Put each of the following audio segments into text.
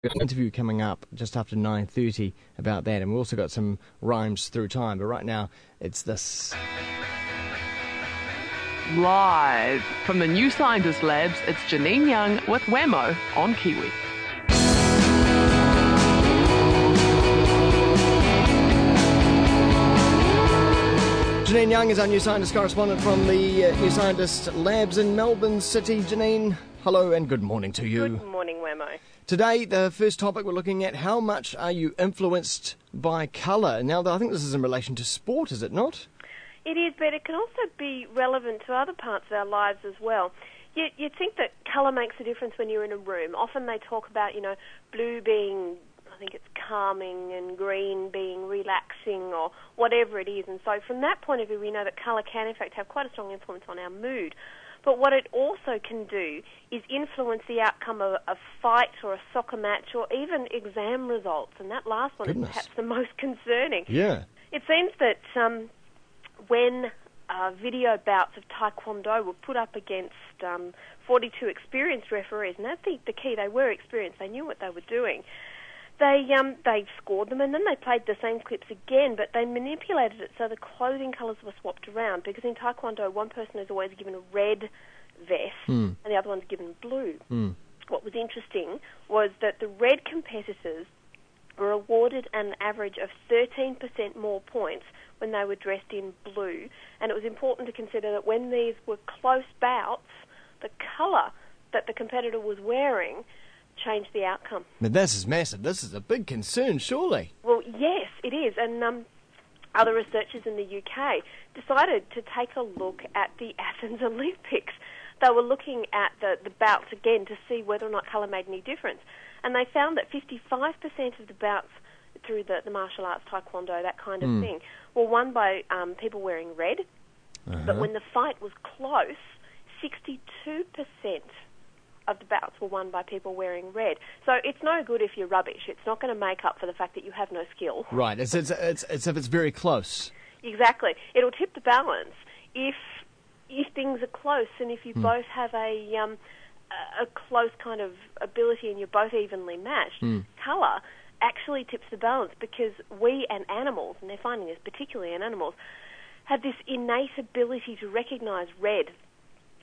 Got an interview coming up just after 9:30 about that, and we've also got some rhymes through time. But right now, it's this. Live from the New Scientist Labs, it's Janine Young with Wammo on Kiwi. Janine Young is our New Scientist correspondent from the New Scientist Labs in Melbourne City. Janine, hello and good morning to you. Good morning, Wammo. Today, the first topic we're looking at, how much are you influenced by colour? Now, I think this is in relation to sport, is it not? It is, but it can also be relevant to other parts of our lives as well. You'd think that colour makes a difference when you're in a room. Often they talk about, blue being, I think it's calming, and green being relaxing, or whatever it is. And so from that point of view, we know that colour can, in fact, have quite a strong influence on our mood. But what it also can do is influence the outcome of a fight or a soccer match or even exam results. And that last one is perhaps the most concerning. Yeah. It seems that when video bouts of taekwondo were put up against 42 experienced referees, and that's the key, they were experienced, they knew what they were doing. They scored them, and then they played the same clips again, but they manipulated it so the clothing colours were swapped around, because in taekwondo, one person is always given a red vest, and the other one's given blue. What was interesting was that the red competitors were awarded an average of 13% more points when they were dressed in blue, and it was important to consider that when these were close bouts, the colour that the competitor was wearing changed the outcome. But this is massive. This is a big concern, surely. Well, yes, it is. And other researchers in the UK decided to take a look at the Athens Olympics. They were looking at the bouts again to see whether or not colour made any difference. And they found that 55% of the bouts through the martial arts, taekwondo, that kind of thing, were won by people wearing red. But when the fight was close, 62% of the bouts were won by people wearing red. So it's no good if you're rubbish. It's not going to make up for the fact that you have no skill. Right. It's if it's very close. Exactly. It'll tip the balance if things are close, and if you both have a close kind of ability and you're both evenly matched. Colour actually tips the balance, because we and animals, and they're finding this particularly in animals, have this innate ability to recognise red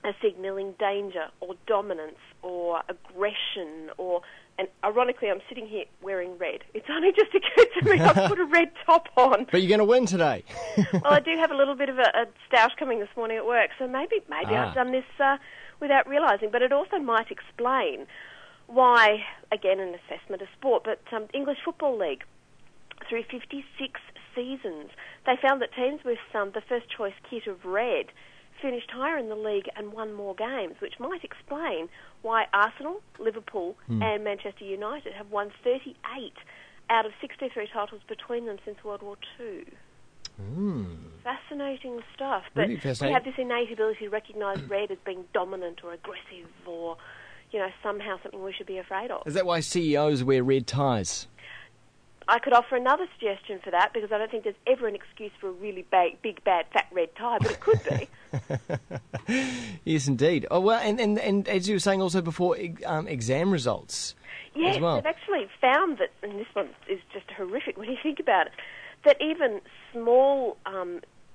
as signalling danger or dominance or aggression and ironically I'm sitting here wearing red. It's only just occurred to me I've put a red top on. But you're going to win today. Well, I do have a little bit of a stoush coming this morning at work, so maybe I've done this without realising, but it also might explain why, again, an assessment of sport, but English Football League, through 56 seasons, they found that teams with the first choice kit of red finished higher in the league and won more games, which might explain why Arsenal, Liverpool and Manchester United have won 38 out of 63 titles between them since World War II. Fascinating stuff. But Really fascinating. We have this innate ability to recognise red as being dominant or aggressive or, somehow something we should be afraid of. Is that why CEOs wear red ties? I could offer another suggestion for that, because I don't think there's ever an excuse for a really big, bad, fat red tie, but it could be. Yes, indeed. Oh, well, and as you were saying also before, exam results as well. They've actually found that, and this one is just horrific when you think about it, that even small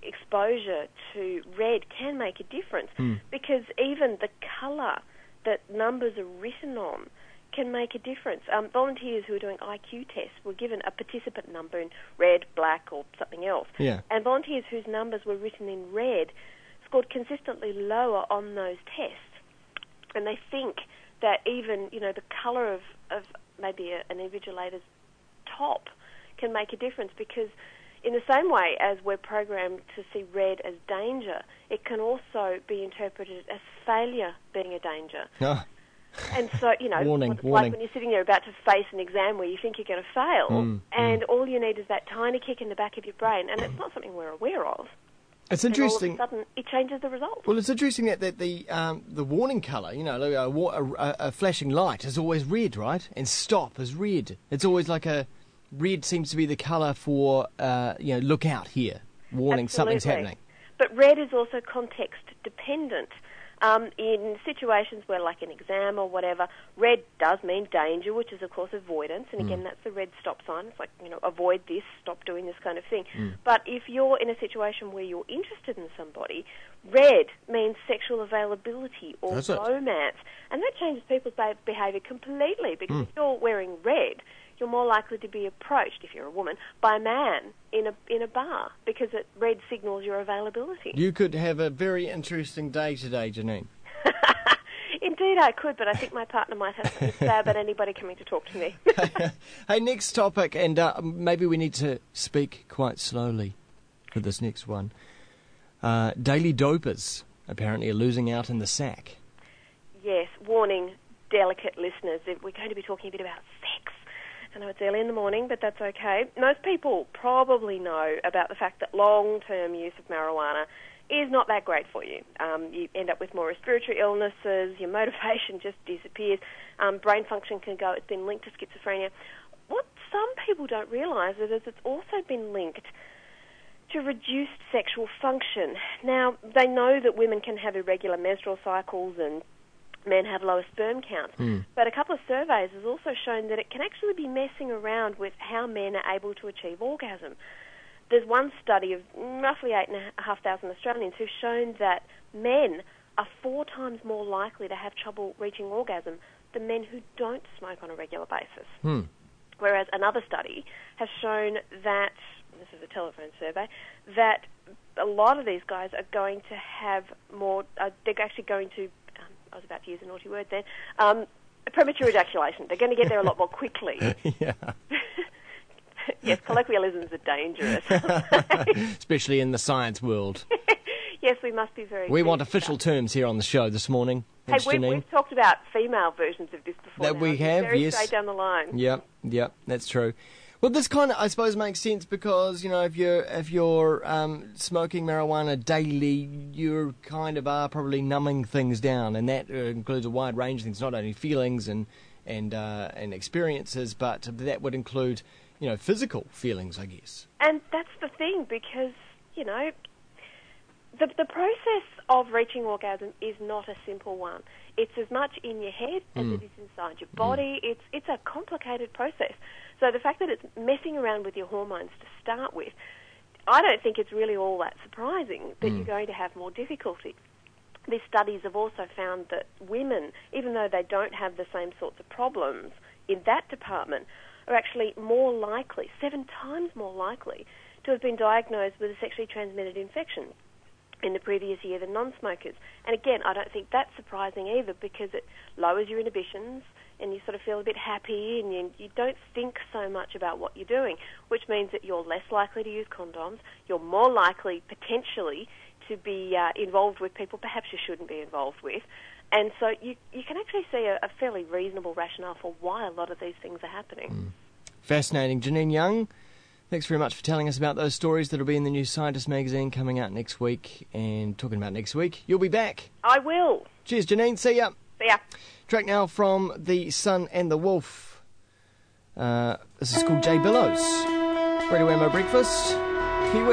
exposure to red can make a difference, because even the colour that numbers are written on can make a difference. Volunteers who are doing IQ tests were given a participant number in red, black, or something else. Yeah. And volunteers whose numbers were written in red scored consistently lower on those tests. And they think that even, the colour of maybe an invigilator's top can make a difference, because in the same way as we're programmed to see red as danger, it can also be interpreted as failure being a danger. Oh. And so, warning. like when you're sitting there about to face an exam where you think you're going to fail, and all you need is that tiny kick in the back of your brain, and it's not something we're aware of. It's interesting. And all of a sudden, it changes the result. Well, it's interesting that the warning colour, a flashing light is always red, right? And stop is red. It's always like red seems to be the colour for, look out here, warning, Absolutely. something's happening. But red is also context dependent. In situations where, like an exam or whatever, red does mean danger, which is, of course, avoidance. And again, that's the red stop sign. It's like, avoid this, stop doing this kind of thing. But if you're in a situation where you're interested in somebody, red means sexual availability or romance. And that changes people's behaviour completely, because if you're wearing red, you're more likely to be approached, if you're a woman, by a man in a bar, because red signals your availability. You could have a very interesting day today, Janine. Indeed I could, but I think my partner might have something to say about anybody coming to talk to me. Hey, next topic, and maybe we need to speak quite slowly for this next one. Daily dopers apparently are losing out in the sack. Yes, warning, delicate listeners, we're going to be talking a bit about sex. I know it's early in the morning, but that's okay. Most people probably know about the fact that long-term use of marijuana is not that great for you. You end up with more respiratory illnesses, your motivation just disappears, brain function can go, it's been linked to schizophrenia. What some people don't realise is it's also been linked to reduced sexual function. Now, they know that women can have irregular menstrual cycles and men have lower sperm counts. But a couple of surveys has also shown that it can actually be messing around with how men are able to achieve orgasm. There's one study of roughly 8,500 Australians who've shown that men are 4 times more likely to have trouble reaching orgasm than men who don't smoke on a regular basis. Whereas another study has shown that, this is a telephone survey, that a lot of these guys are going to have more, they're actually going to, I was about to use a naughty word then, premature ejaculation. They're going to get there a lot more quickly. Yeah. Yes, colloquialisms are dangerous. Especially in the science world. Yes, we must be very... We want official terms here on the show this morning. Hey, we've talked about female versions of this before. That now. we have, very yes. straight down the line. Yep, that's true. Well, this kind of, I suppose, makes sense because, if you're smoking marijuana daily, you kind of are probably numbing things down, and that includes a wide range of things, not only feelings and experiences, but that would include, physical feelings, I guess. And that's the thing, because, the process of reaching orgasm is not a simple one. It's as much in your head as it is inside your body. It's a complicated process. So the fact that it's messing around with your hormones to start with, I don't think it's really all that surprising that you're going to have more difficulty. These studies have also found that women, even though they don't have the same sorts of problems in that department, are actually more likely, 7 times more likely, to have been diagnosed with a sexually transmitted infection in the previous year than non-smokers. And again, I don't think that's surprising either, because it lowers your inhibitions and you sort of feel a bit happy and you don't think so much about what you're doing, which means that you're less likely to use condoms, you're more likely potentially to be involved with people perhaps you shouldn't be involved with. And so you can actually see a fairly reasonable rationale for why a lot of these things are happening. Fascinating. Janine Young, thanks very much for telling us about those stories that'll be in the New Scientist magazine coming out next week. And talking about next week, you'll be back. I will. Cheers, Janine. See ya. See ya. Track now from The Sun and the Wolf. This is called J Billows. Radio Wammo Breakfast. Kiwi.